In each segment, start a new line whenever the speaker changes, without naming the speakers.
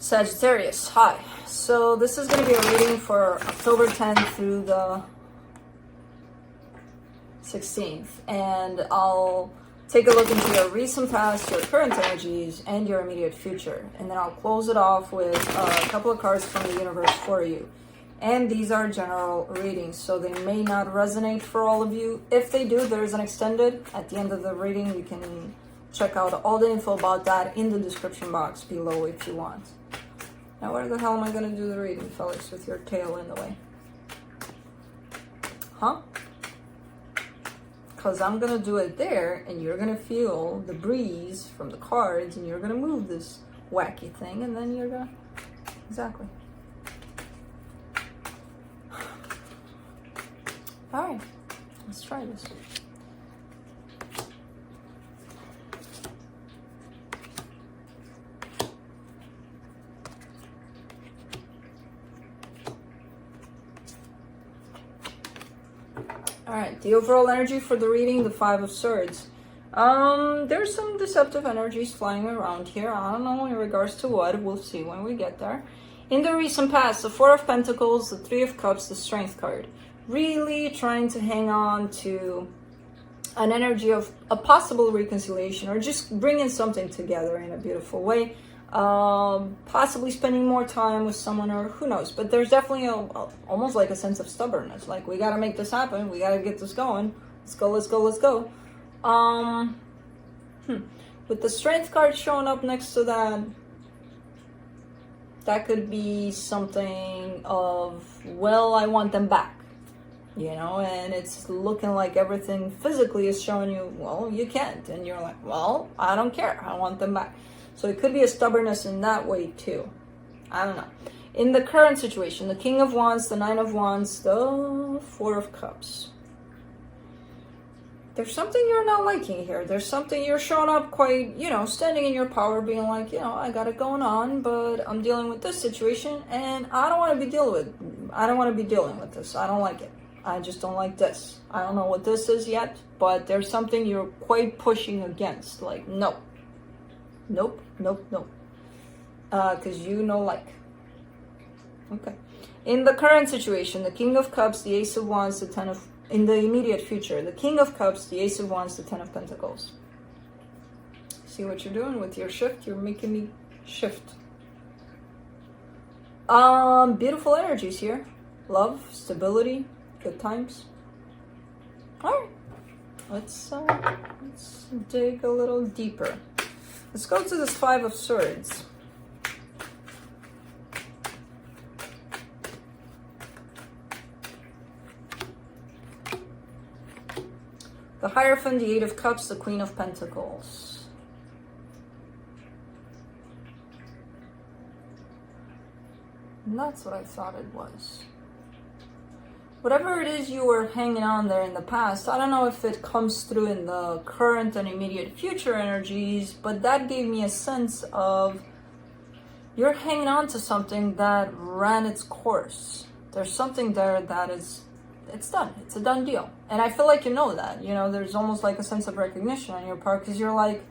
Sagittarius, hi. So this is going to be a reading for October 10th through the 16th. And I'll take a look into your recent past, your current energies, and your immediate future. And then I'll close it off with a couple of cards from the universe for you. And these are general readings, so they may not resonate for all of you. If they do, there's an extended. At the end of the reading, you can check out all the info about that in the description box below if you want. Now, where the hell am I going to do the reading, Felix, with your tail in the way? Huh? Because I'm going to do it there, and you're going to feel the breeze from the cards, and you're going to move this wacky thing, and then you're going to... Exactly. Alright, let's try this. Alright, the overall energy for the reading, the Five of Swords. There's some deceptive energies flying around here. I don't know in regards to what. We'll see when we get there. In the recent past, the Four of Pentacles, the Three of Cups, the Strength card. Really trying to hang on to an energy of a possible reconciliation or just bringing something together in a beautiful way. Possibly spending more time with someone, or who knows, but there's definitely almost like a sense of stubbornness, like we got to make this happen, we got to get this going, let's go. With the Strength card showing up next to that could be something of, well, I want them back, you know, and it's looking like everything physically is showing you, well, you can't, and you're like, well, I don't care, I want them back. So it could be a stubbornness in that way too. I don't know. In the current situation, the King of Wands, the Nine of Wands, the Four of Cups. There's something you're not liking here. There's something you're showing up quite, you know, standing in your power, being like, you know, I got it going on, but I'm dealing with this situation, and I don't want to be dealing with this. I don't like it. I just don't like this. I don't know what this is yet, but there's something you're quite pushing against. Like, no. Nope. Because you know, like. Okay. In the current situation, the King of Cups, the Ace of Wands, the Ten of... In the immediate future, the King of Cups, the Ace of Wands, the Ten of Pentacles. See what you're doing with your shift? You're making me shift. Beautiful energies here. Love, stability, good times. Alright. Let's dig a little deeper. Let's go to this Five of Swords. The Hierophant, the Eight of Cups, the Queen of Pentacles. And that's what I thought it was. Whatever it is you were hanging on there in the past, I don't know if it comes through in the current and immediate future energies, but that gave me a sense of you're hanging on to something that ran its course. There's something there that is, it's done. It's a done deal. And I feel like you know that. You know, there's almost like a sense of recognition on your part, because you're like,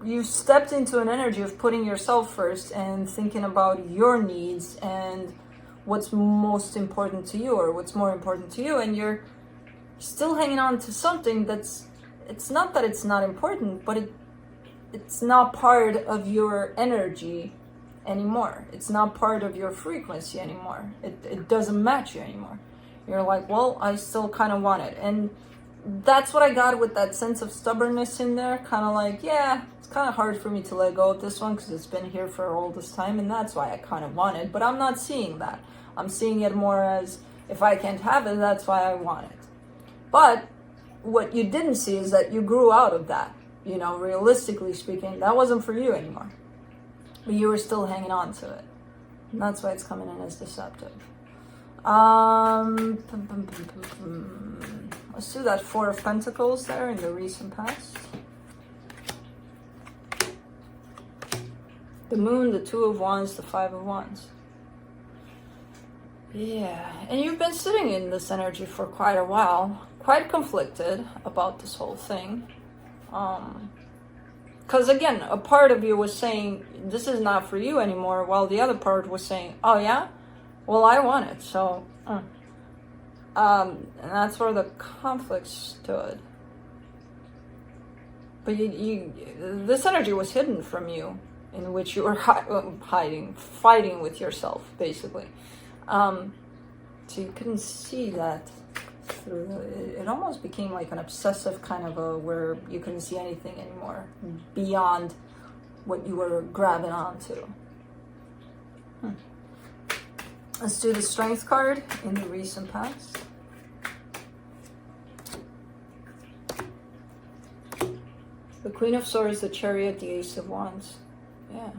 you stepped into an energy of putting yourself first and thinking about your needs and what's most important to you, or what's more important to you, and you're still hanging on to something that's, it's not that it's not important, but it's not part of your energy anymore. It's not part of your frequency anymore. It doesn't match you anymore. You're like, well, I still kind of want it. And that's what I got with that sense of stubbornness in there. Kind of like, yeah, it's kind of hard for me to let go of this one because it's been here for all this time, and that's why I kind of want it. But I'm not seeing that. I'm seeing it more as, if I can't have it, that's why I want it. But what you didn't see is that you grew out of that. You know, realistically speaking, that wasn't for you anymore. But you were still hanging on to it. And that's why it's coming in as deceptive. Let's do that Four of Pentacles there in the recent past. The Moon, the Two of Wands, the Five of Wands. Yeah, and you've been sitting in this energy for quite a while, quite conflicted about this whole thing. because again, a part of you was saying, this is not for you anymore, while the other part was saying, oh yeah, well, I want it. So, and that's where the conflict stood. But this energy was hidden from you, in which you were fighting with yourself, basically. So you couldn't see that through. It almost became like an obsessive kind of where you couldn't see anything anymore beyond what you were grabbing onto. Let's do the Strength card in the recent past. The Queen of Swords, the Chariot, the Ace of Wands. Yeah.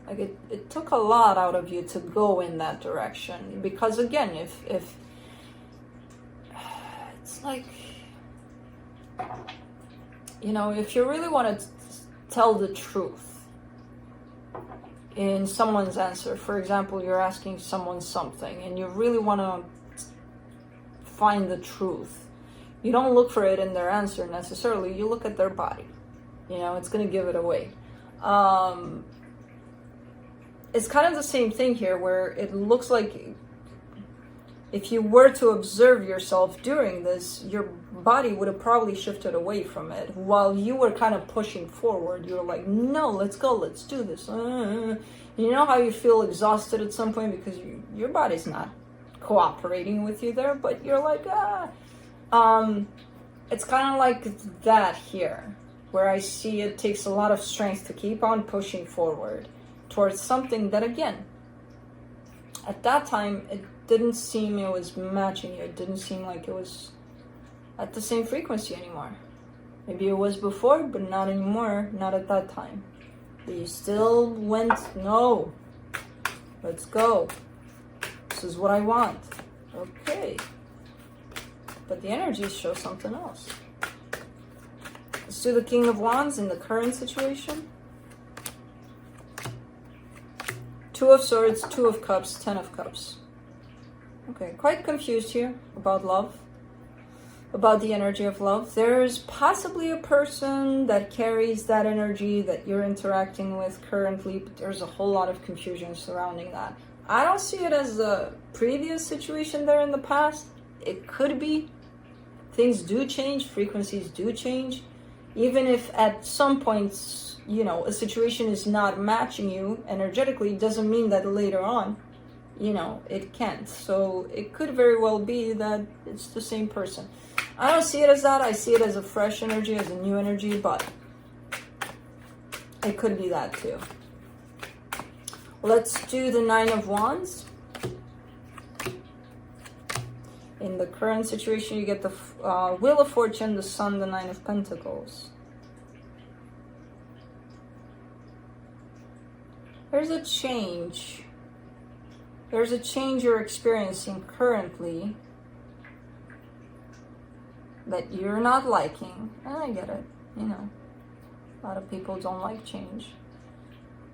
Like it took a lot out of you to go in that direction. Because again, if it's like, you know, if you really want to tell the truth in someone's answer, for example, you're asking someone something and you really want to find the truth, you don't look for it in their answer necessarily, you look at their body. You know, it's going to give it away. It's kind of the same thing here, where it looks like if you were to observe yourself during this, your body would have probably shifted away from it while you were kind of pushing forward. You were like, no, let's go, let's do this. You know how you feel exhausted at some point because your body's not cooperating with you there, but you're like, it's kind of like that here, where I see it takes a lot of strength to keep on pushing forward towards something that, again, at that time, it didn't seem it was matching you. It didn't seem like it was at the same frequency anymore. Maybe it was before, but not anymore, not at that time. But you still went, no, let's go. This is what I want. Okay. But the energies show something else. Let's do the King of Wands in the current situation. Two of Swords, Two of Cups, Ten of Cups. Okay, quite confused here about love, about the energy of love. There's possibly a person that carries that energy that you're interacting with currently, but there's a whole lot of confusion surrounding that. I don't see it as a previous situation there in the past. It could be. Things do change, frequencies do change. Even if at some points, you know, a situation is not matching you energetically, doesn't mean that later on, you know, it can't. So it could very well be that it's the same person. I don't see it as that. I see it as a fresh energy, as a new energy, but it could be that too. Let's do the Nine of Wands. In the current situation, you get the Wheel of Fortune, the Sun, the Nine of Pentacles. There's a change. There's a change you're experiencing currently that you're not liking. And I get it, you know. A lot of people don't like change.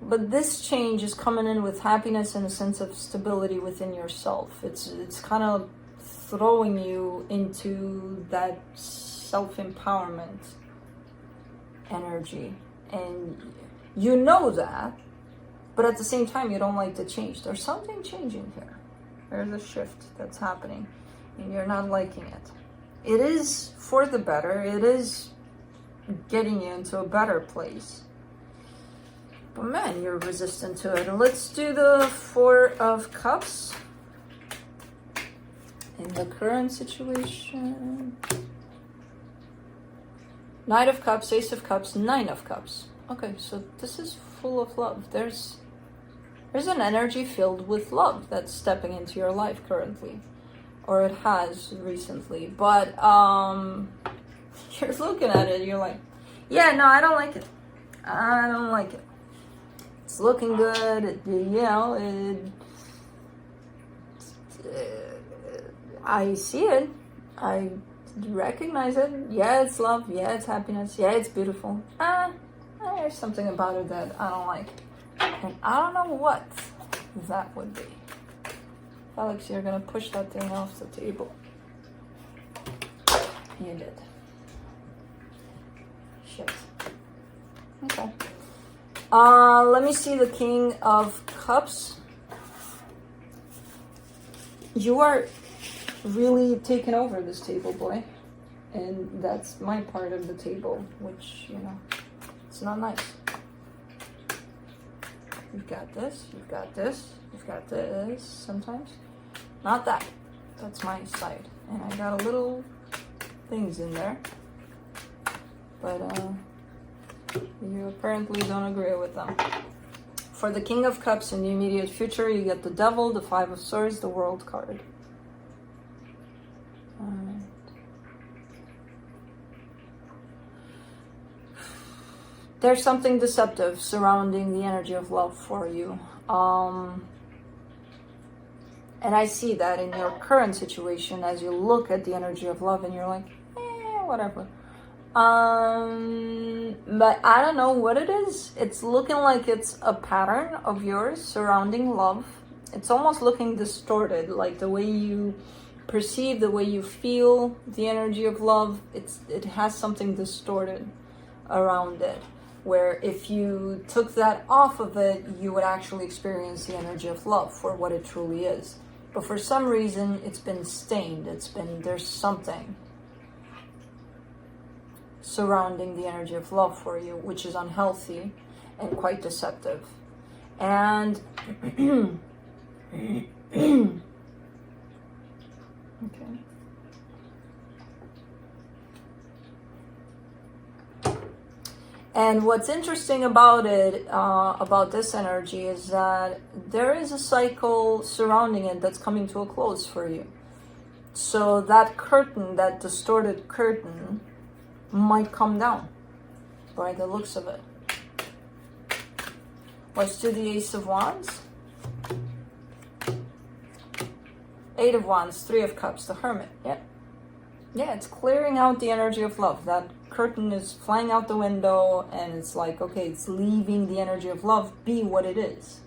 But this change is coming in with happiness and a sense of stability within yourself. It's kind of throwing you into that self-empowerment energy. And you know that, but at the same time, you don't like the change. There's something changing here. There's a shift that's happening, and you're not liking it. It is for the better. It is getting you into a better place. But man, you're resistant to it. Let's do the Four of Cups. In the current situation, Knight of Cups, Ace of Cups, Nine of Cups. Okay, so this is full of love. There's an energy filled with love that's stepping into your life currently, or it has recently. But you're looking at it, you're like, yeah, no, I don't like it. I don't like it. It's looking good, you know. I see it. I recognize it. Yeah, it's love. Yeah, it's happiness. Yeah, it's beautiful. There's something about it that I don't like. And I don't know what that would be. Alex, you're going to push that thing off the table. You did. Shit. Okay. Let me see the King of Cups. You are really taking over this table, boy. And that's my part of the table, which, you know, it's not nice. You've got this, you've got this, you've got this sometimes. Not that. That's my side. And I got a little things in there. But you apparently don't agree with them. For the King of Cups in the immediate future, you get the Devil, the Five of Swords, the World card. There's something deceptive surrounding the energy of love for you. And I see that in your current situation as you look at the energy of love and you're like, whatever. But I don't know what it is. It's looking like it's a pattern of yours surrounding love. It's almost looking distorted, like the way you perceive, the way you feel the energy of love. It has something distorted around it, where if you took that off of it, you would actually experience the energy of love for what it truly is. But for some reason, it's been stained. There's something surrounding the energy of love for you, which is unhealthy and quite deceptive. And okay. And what's interesting about it, about this energy, is that there is a cycle surrounding it that's coming to a close for you. So that curtain, that distorted curtain, might come down by the looks of it. Let's do the Ace of Wands. 8 of Wands, 3 of Cups, the Hermit. Yeah, it's clearing out the energy of love. That curtain is flying out the window, and it's like, okay, it's leaving the energy of love be what it is.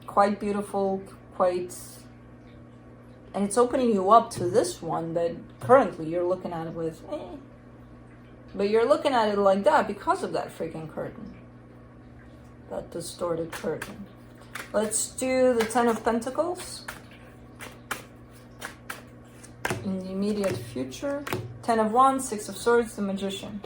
Quite beautiful, and it's opening you up to this one that currently you're looking at it with, but you're looking at it like that because of that freaking curtain, that distorted curtain. Let's do the 10 of Pentacles. In the immediate future, 10 of Wands, 6 of Swords, the Magician.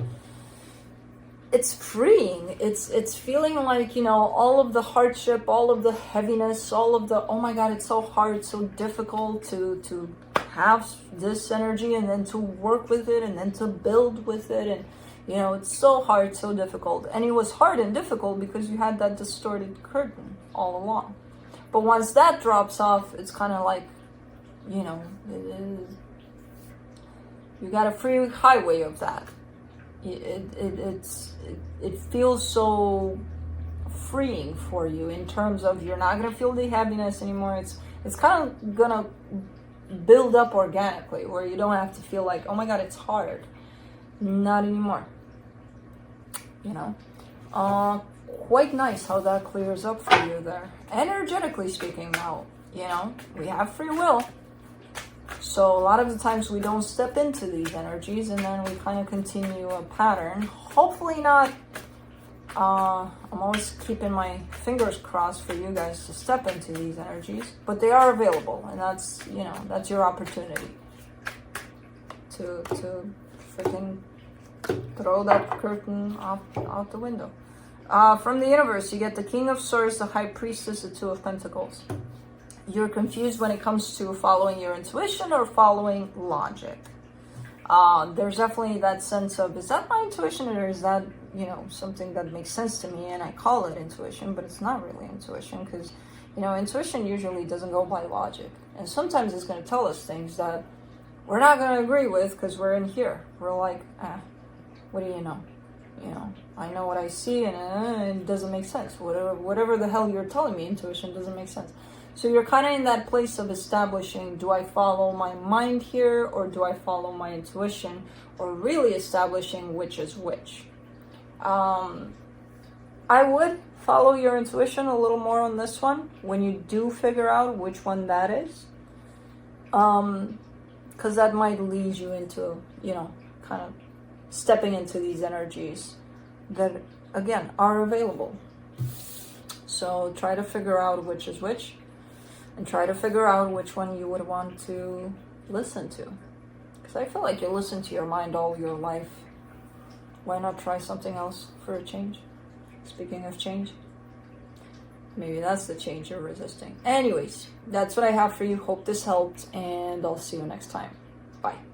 It's freeing. It's feeling like, you know, all of the hardship, all of the heaviness, all of the, oh my God, it's so hard, so difficult to have this energy and then to work with it and then to build with it. And, you know, it's so hard, so difficult. And it was hard and difficult because you had that distorted curtain all along. But once that drops off, it's kind of like, you know, you got a free highway of that. It feels so freeing for you in terms of you're not gonna feel the heaviness anymore. It's kind of gonna build up organically, where you don't have to feel like, oh my God, it's hard. Not anymore. You know, quite nice how that clears up for you there. Energetically speaking, now, you know, we have free will. So a lot of the times we don't step into these energies, and then we kind of continue a pattern. Hopefully not. I'm always keeping my fingers crossed for you guys to step into these energies, but they are available, and that's, you know, that's your opportunity to freaking throw that curtain out the window. From the universe, you get the King of Swords, the High Priestess, the Two of Pentacles. You're confused when it comes to following your intuition or following logic. There's definitely that sense of, is that my intuition, or is that, you know, something that makes sense to me? And I call it intuition, but it's not really intuition, because, you know, intuition usually doesn't go by logic. And sometimes it's going to tell us things that we're not going to agree with because we're in here. We're like, what do you know? You know, I know what I see, and it doesn't make sense. Whatever the hell you're telling me, intuition doesn't make sense. So you're kind of in that place of establishing, do I follow my mind here, or do I follow my intuition, or really establishing which is which. I would follow your intuition a little more on this one when you do figure out which one that is. Because that might lead you into, you know, kind of stepping into these energies that again, are available. So try to figure out which is which, and try to figure out which one you would want to listen to. Because I feel like you listen to your mind all your life. Why not try something else for a change? Speaking of change, maybe that's the change you're resisting. Anyways, that's what I have for you. Hope this helped, and I'll see you next time. Bye.